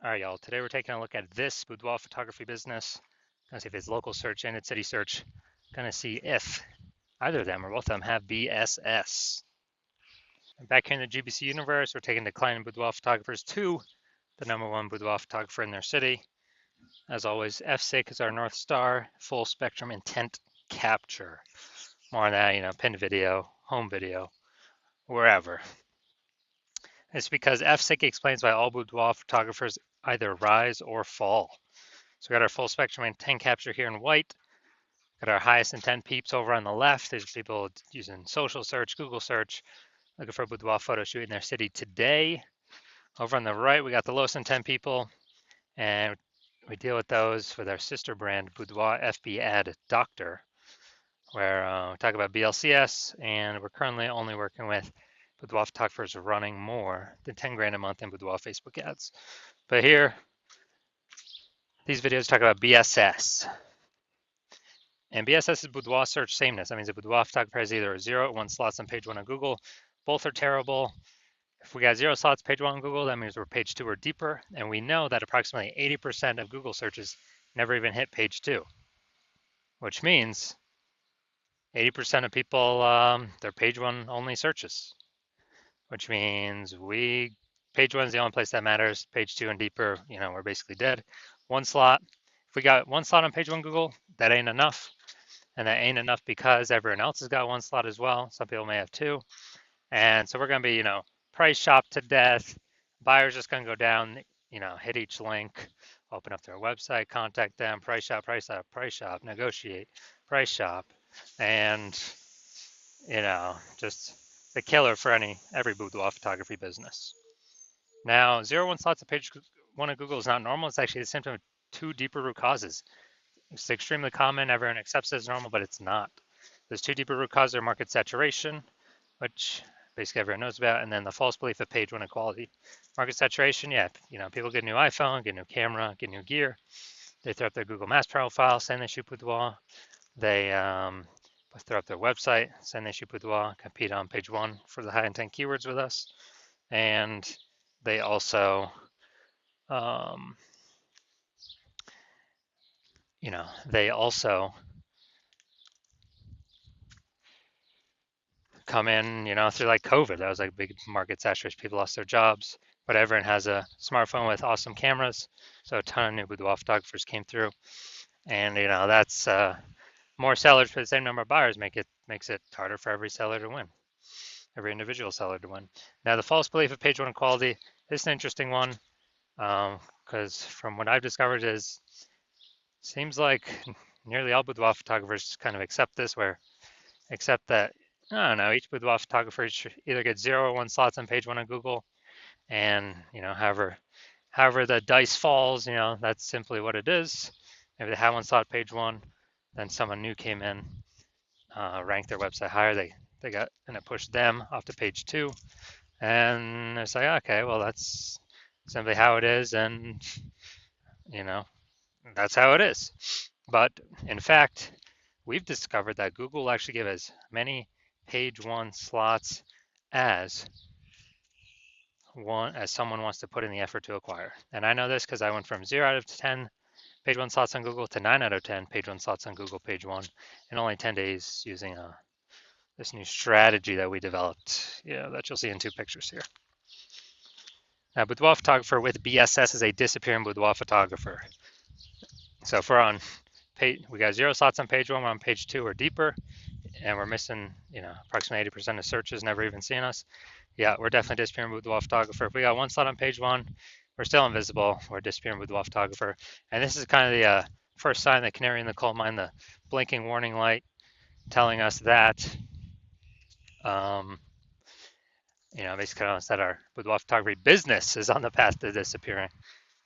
All right, y'all. Today we're taking a look at this boudoir photography business. Gonna see if it's local search and it's city search. Gonna see if either of them or both of them have BSS. And back here in the GBC universe, we're taking declining boudoir photographers to the #1 boudoir photographer in their city. As always, FSIC is our North Star, full spectrum intent capture. More on that, pinned video, home video, wherever. It's because FSIC explains why all boudoir photographers either rise or fall. So we got our full spectrum intent capture here in white. Got our highest intent peeps over on the left. There's people using social search, Google search, looking for a boudoir photo shoot in their city today. Over on the right, we got the lowest intent people, and we deal with those with our sister brand, Boudoir FB Ad Doctor, where we talk about BLCS, and we're currently only working with boudoir photographers running more than 10 grand a month in boudoir Facebook ads. But here, these videos talk about BSS. And BSS is boudoir search sameness. That means a boudoir photographer has either a 0 or 1 slots on page 1 on Google. Both are terrible. If we got 0 slots page 1 on Google, that means we're page 2 or deeper. And we know that approximately 80% of Google searches never even hit page 2, which means 80% of people, they're page 1 only searches, which means page 1 is the only place that matters. Page 2 and deeper, we're basically dead. 1 slot. If we got 1 slot on page 1 Google, that ain't enough. And that ain't enough because everyone else has got 1 slot as well. Some people may have 2. And so we're going to be, price shop to death. Buyers just going to go down, hit each link, open up their website, contact them, price shop, negotiate, price shop. And, just the killer for every boudoir photography business. Now, 0-1 slots on page 1 of Google is not normal. It's actually a symptom of 2 deeper root causes. It's extremely common. Everyone accepts it as normal, but it's not. There's 2 deeper root causes: market saturation, which basically everyone knows about, and then the false belief of page 1 equality. Market saturation, people get a new iPhone, get a new camera, get new gear. They throw up their Google Maps profile, saying they shoot boudoir. They throw up their website, saying they shoot boudoir, compete on page 1 for the high intent keywords with us. And they also they also come in, through like COVID. That was like big market saturation. People lost their jobs, but everyone has a smartphone with awesome cameras. So a ton of new boudoir photographers came through. And, that's more sellers for the same number of buyers makes it harder for every seller to win, every individual seller to win. Now, the false belief of page 1 equality is an interesting one because from what I've discovered seems like nearly all boudoir photographers kind of accept that, I don't know, each boudoir photographer should either get 0 or 1 slots on page 1 on Google. And, however the dice falls, that's simply what it is. Maybe they had 1 slot page 1, then someone new came in, ranked their website higher. They got, and it pushed them off to page 2. And it's like, okay, well, that's simply how it is. And, that's how it is. But in fact, we've discovered that Google will actually give as many page 1 slots as someone wants to put in the effort to acquire. And I know this because I went from 0 out of 10 page 1 slots on Google to 9 out of 10 page 1 slots on Google page 1 in only 10 days using this new strategy that we developed, that you'll see in 2 pictures here. Now, boudoir photographer with BSS is a disappearing boudoir photographer. So if we're on page, we got 0 slots on page 1, we're on page 2 or deeper, and we're missing, approximately 80% of searches never even seeing us. Yeah, we're definitely disappearing boudoir photographer. If we got 1 slot on page 1, we're still invisible. We're disappearing boudoir photographer. And this is kind of the first sign, the canary in the coal mine, the blinking warning light telling us that, basically telling us that our boudoir photography business is on the path to disappearing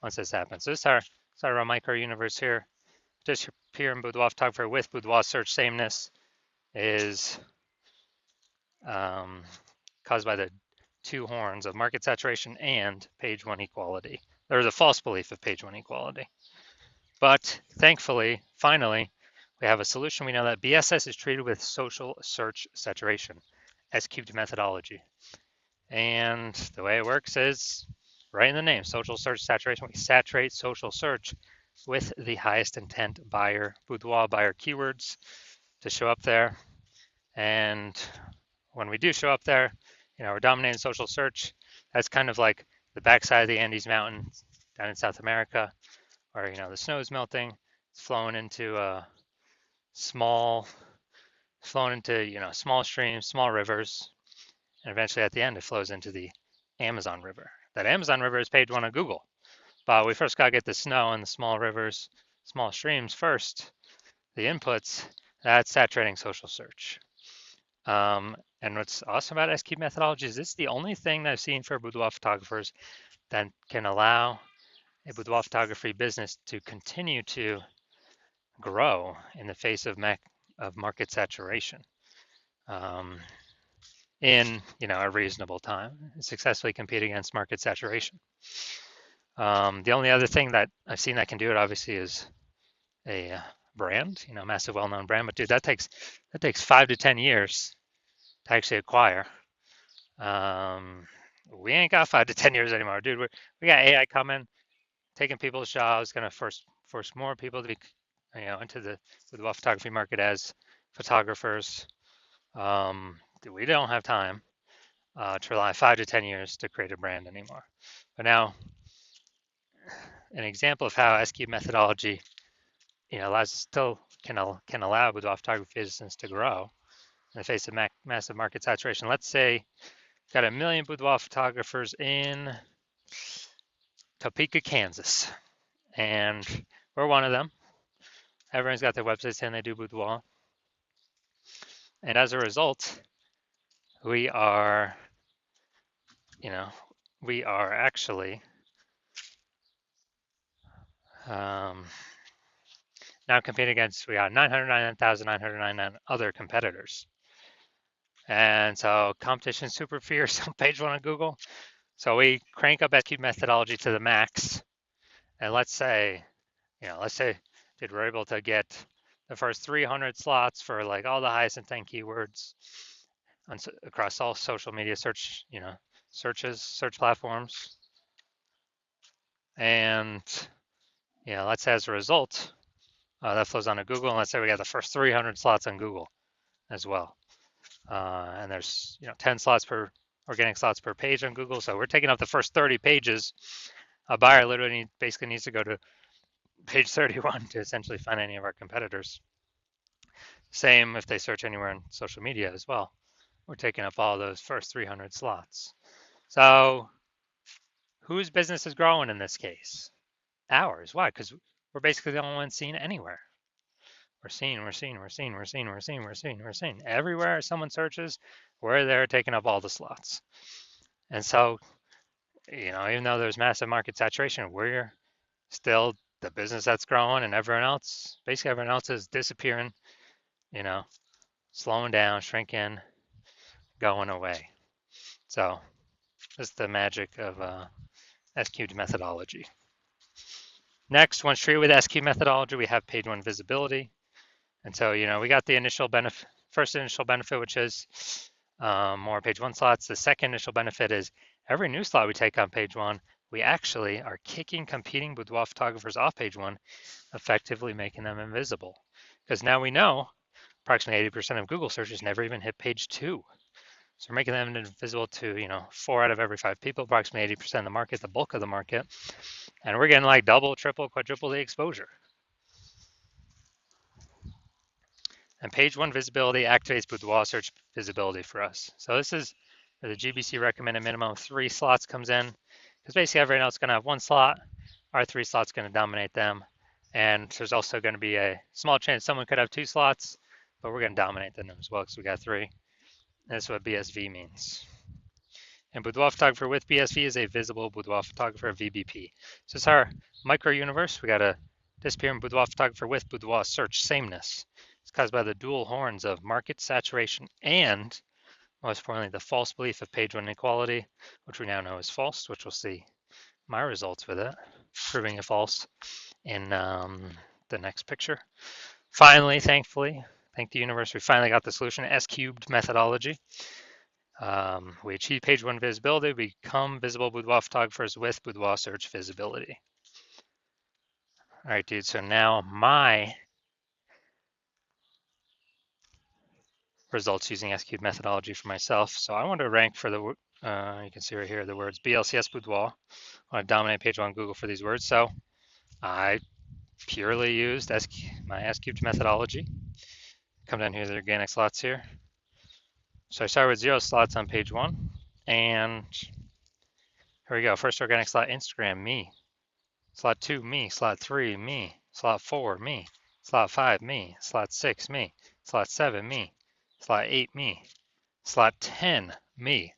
once this happens. So this is our micro universe here. Disappearing boudoir photographer with boudoir search sameness is caused by the 2 horns of market saturation and page 1 equality. There's a false belief of page 1 equality. But thankfully, finally, we have a solution. We know that BSS is treated with social search saturation, S-cubed methodology. And the way it works is right in the name, social search saturation. We saturate social search with the highest intent buyer, boudoir buyer keywords to show up there. And when we do show up there, we're dominating social search. That's kind of like the backside of the Andes Mountains down in South America, where the snow is melting. It's flowing into small, small streams, small rivers, and eventually at the end it flows into the Amazon River. That Amazon River is page one on Google, but we first got to get the snow and the small rivers, small streams first. The inputs, that's saturating social search. And what's awesome about SQ methodology is it's the only thing that I've seen for boudoir photographers that can allow a boudoir photography business to continue to grow in the face of market saturation in a reasonable time, and successfully compete against market saturation. The only other thing that I've seen that can do it obviously is a brand, massive well-known brand. But dude, that takes 5 to 10 years to actually acquire. We ain't got 5 to 10 years anymore, dude. We got AI coming, taking people's jobs, gonna force more people to be, into the photography market as photographers. We don't have time to rely 5 to 10 years to create a brand anymore. But now, an example of how SQ methodology, still can allow boudoir photography business to grow in the face of massive market saturation. Let's say got 1 million boudoir photographers in Topeka, Kansas, and we're one of them. Everyone's got their website saying they do boudoir, and as a result, we are actually now competing against, we got 999,999 other competitors. And so competition is super fierce on page one of Google. So we crank up SQ methodology to the max. And let's say, dude, we're able to get the first 300 slots for like all the highest intent keywords across all social media search platforms. And let's say as a result, that flows onto Google, and let's say we got the first 300 slots on Google as well. And there's 10 organic slots per page on Google, so we're taking up the first 30 pages. A buyer literally basically needs to go to page 31 to essentially find any of our competitors. Same if they search anywhere in social media as well. We're taking up all those first 300 slots. So whose business is growing in this case? Ours. Why? Because we're basically the only ones seen anywhere. We're seen. Everywhere someone searches, we're there taking up all the slots. And so, even though there's massive market saturation, we're still the business that's growing, and everyone else is disappearing, slowing down, shrinking, going away. So that's the magic of SQ methodology. Next, once treated with SQ methodology, we have page one visibility. And so, we got the first initial benefit, which is more page one slots. The second initial benefit is every new slot we take on page one, we actually are kicking competing boudoir photographers off page one, effectively making them invisible. Because now we know approximately 80% of Google searches never even hit page two. So we're making them invisible to, 4 out of every 5 people, approximately 80% of the market, the bulk of the market. And we're getting like double, triple, quadruple the exposure. And page one visibility activates boudoir search visibility for us. So this is where the GBC recommended minimum of 3 slots comes in, because basically everyone else is going to have 1 slot. Our 3 slots going to dominate them. And there's also going to be a small chance someone could have 2 slots, but we're going to dominate them as well because we got 3. And that's what BSV means. And boudoir photographer with BSV is a visible boudoir photographer, VBP. So it's our micro universe. We got a disappearing boudoir photographer with boudoir search sameness. It's caused by the dual horns of market saturation and, most importantly, the false belief of page one inequality, which we now know is false, which we'll see my results with it, proving it false in the next picture. Finally, thankfully, thank the universe, we finally got the solution, S-cubed methodology. We achieve page one visibility, we become visible boudoir photographers with boudoir search visibility. All right, dude, so now my results using S-cubed methodology for myself. So I want to rank for the, you can see right here, the words BLCS boudoir. I want to dominate page one on Google for these words. So I purely used my S-cubed methodology. Come down here to the organic slots here. So I started with 0 slots on page one, and here we go. First organic slot, Instagram, me. Slot 2, me. Slot 3, me. Slot 4, me. Slot 5, me. Slot 6, me. Slot 7, me. Slot 8, me. Slot 10, me.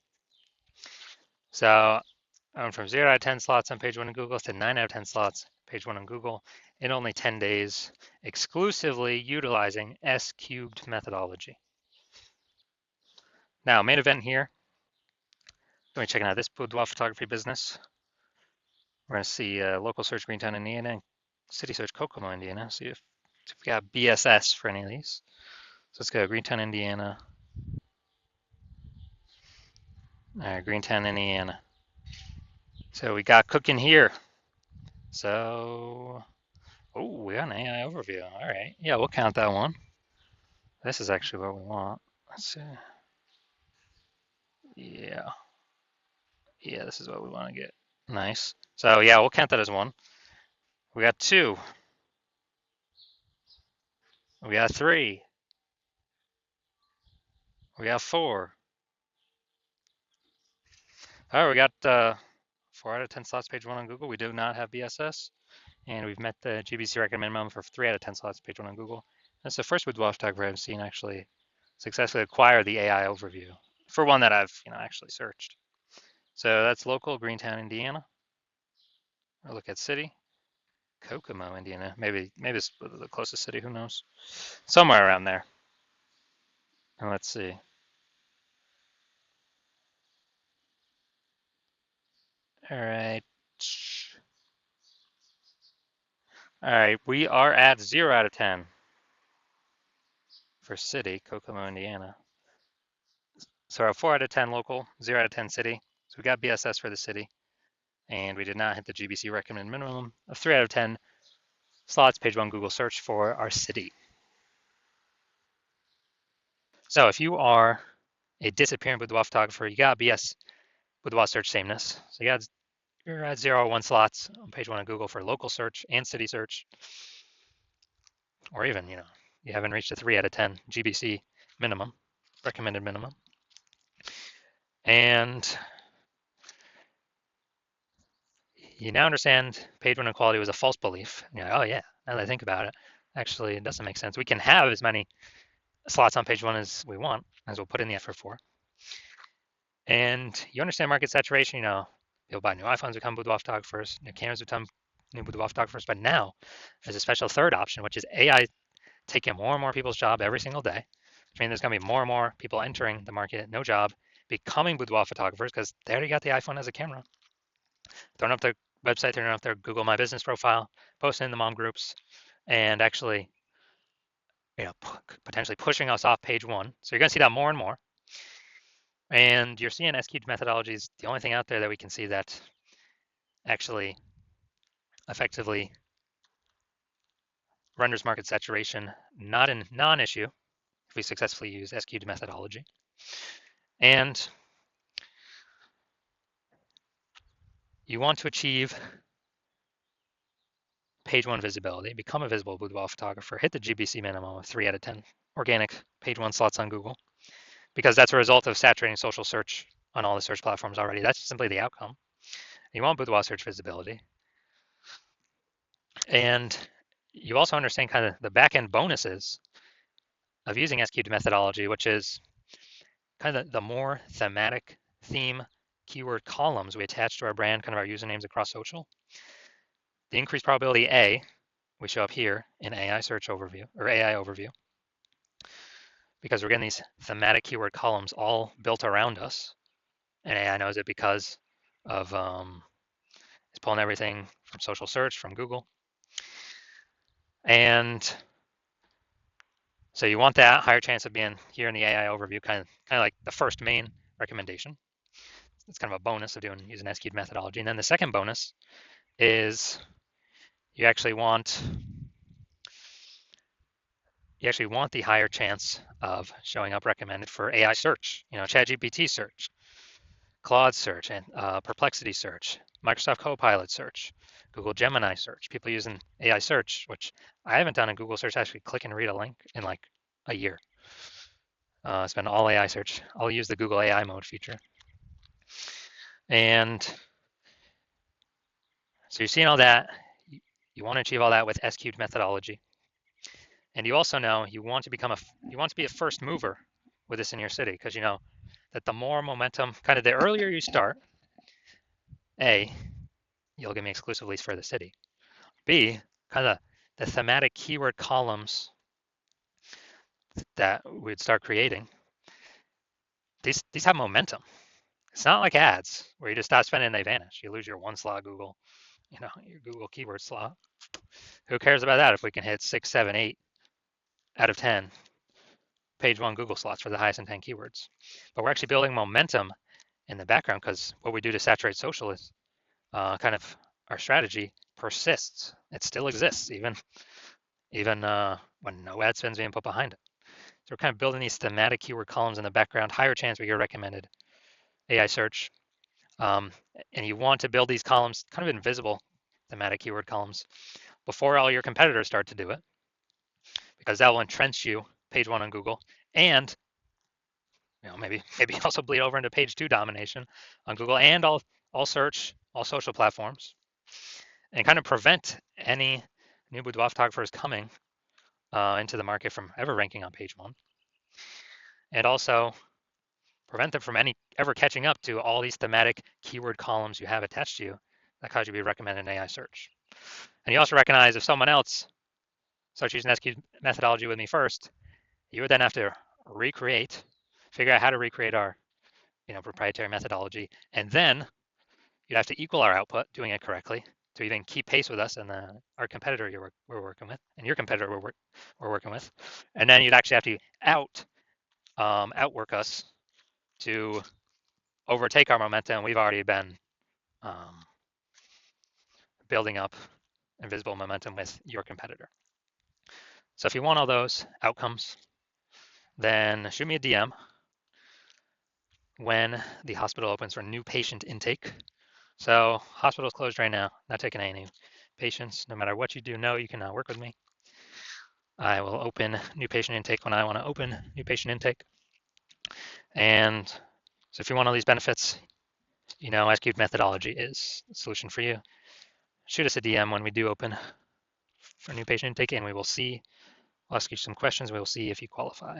So I went from 0 out of 10 slots on page one on Google to 9 out of 10 slots page one on Google in only 10 days, exclusively utilizing S-cubed methodology. Now, main event here. Let me check out this boudoir photography business. We're going to see local search Greentown, Indiana, and city search Kokomo, Indiana. See if we got BSS for any of these. So let's go Greentown, Indiana. All right, Greentown, Indiana. So we got cooking here. So, oh, we got an AI overview. All right, yeah, we'll count that one. This is actually what we want. Let's see. Yeah, this is what we want to get. Nice. So yeah, we'll count that as one. We got 2. We got 3. We got 4. All right, we got 4 out of 10 slots page one on Google. We do not have BSS, and we've met the GBC recommended minimum for 3 out of 10 slots page one on Google. That's the first boudoir photographer I've seen actually successfully acquire the AI overview for one that I've actually searched. So that's local, Greentown, Indiana. I'll look at city, Kokomo, Indiana. Maybe it's the closest city. Who knows? Somewhere around there. And let's see. All right. All right, we are at 0 out of 10 for city, Kokomo, Indiana. So our 4 out of 10 local, 0 out of 10 city. So we got BSS for the city, and we did not hit the GBC recommended minimum of 3 out of 10 slots page one Google search for our city. So if you are a disappearing boudoir photographer, you got BS boudoir search sameness. So you're at 0 or 1 slots on page one of Google for local search and city search, or even you haven't reached a 3 out of 10 GBC minimum, recommended minimum. And you now understand page one equality was a false belief. You're like, oh yeah, now that I think about it, actually it doesn't make sense. We can have as many slots on page one as we want, as we'll put in the effort for. And you understand market saturation, people buy new iPhones, become boudoir photographers, new cameras become new boudoir photographers. But now there's a special third option, which is AI taking more and more people's job every single day. Which means there's going to be more and more people entering the market, no job, becoming boudoir photographers because they already got the iPhone as a camera. Throwing up their website, throwing up their Google My Business profile, posting in the mom groups, and actually, potentially pushing us off page one. So you're going to see that more and more. And you're seeing S-cubed methodology is the only thing out there that we can see that actually effectively renders market saturation not a non-issue if we successfully use S-cubed methodology. And you want to achieve page one visibility, become a visible boudoir photographer, hit the GBC minimum of 3 out of 10 organic page one slots on Google, because that's a result of saturating social search on all the search platforms already. That's simply the outcome. You want boudoir search visibility. And you also understand kind of the back-end bonuses of using S-cubed methodology, which is kind of the more thematic theme keyword columns we attach to our brand, kind of our usernames across social. The increased probability A, we show up here in AI search overview or AI overview, because we're getting these thematic keyword columns all built around us. And AI knows it because of it's pulling everything from social search, from Google. And so you want that higher chance of being here in the AI overview, kind of like the first main recommendation. It's kind of a bonus of using S-cubed methodology. And then the second bonus is you actually want the higher chance of showing up recommended for AI search, ChatGPT search, Claude search, and Perplexity search, Microsoft Copilot search, Google Gemini search, people using AI search, which I haven't done a Google search, actually click and read a link in like a year. It's been all AI search. I'll use the Google AI mode feature. And so you're seeing all that. You want to achieve all that with S-cubed methodology. And you also know you want to be a first mover with this in your city, because you know that the more momentum, kind of the earlier you start, A, you'll give me exclusive leads for the city. B, kind of the thematic keyword columns that we'd start creating, these have momentum. It's not like ads where you just stop spending and they vanish. You lose your one slot Google, your Google keyword slot. Who cares about that if we can hit 6, 7, 8 out of 10 page one Google slots for the highest intent keywords? But we're actually building momentum in the background, because what we do to saturate social is kind of our strategy persists. It still exists even when no ad spend's being put behind it. So we're kind of building these thematic keyword columns in the background, higher chance we get recommended AI search. And you want to build these columns, kind of invisible thematic keyword columns, before all your competitors start to do it, because that will entrench you page one on Google, and maybe also bleed over into page two domination on Google and all search, all social platforms, and kind of prevent any new boudoir photographers coming into the market from ever ranking on page one, and also prevent them from ever catching up to all these thematic keyword columns you have attached to you that cause you to be recommended in AI search. And you also recognize if someone else starts using S-cubed methodology with me first, you would then have to figure out how to recreate our proprietary methodology, and then you'd have to equal our output doing it correctly to even keep pace with us and our competitor we're working with, and your competitor we're working with. And then you'd actually have to outwork us to overtake our momentum. We've already been building up invisible momentum with your competitor. So if you want all those outcomes, then shoot me a DM when the hospital opens for new patient intake. So hospital's closed right now, not taking any patients. No matter what you do, you can work with me. I will open new patient intake when I want to open new patient intake. And so if you want all these benefits, S-cubed methodology is the solution for you. Shoot us a DM when we do open for new patient intake, and we will see. I'll ask you some questions. We will see if you qualify.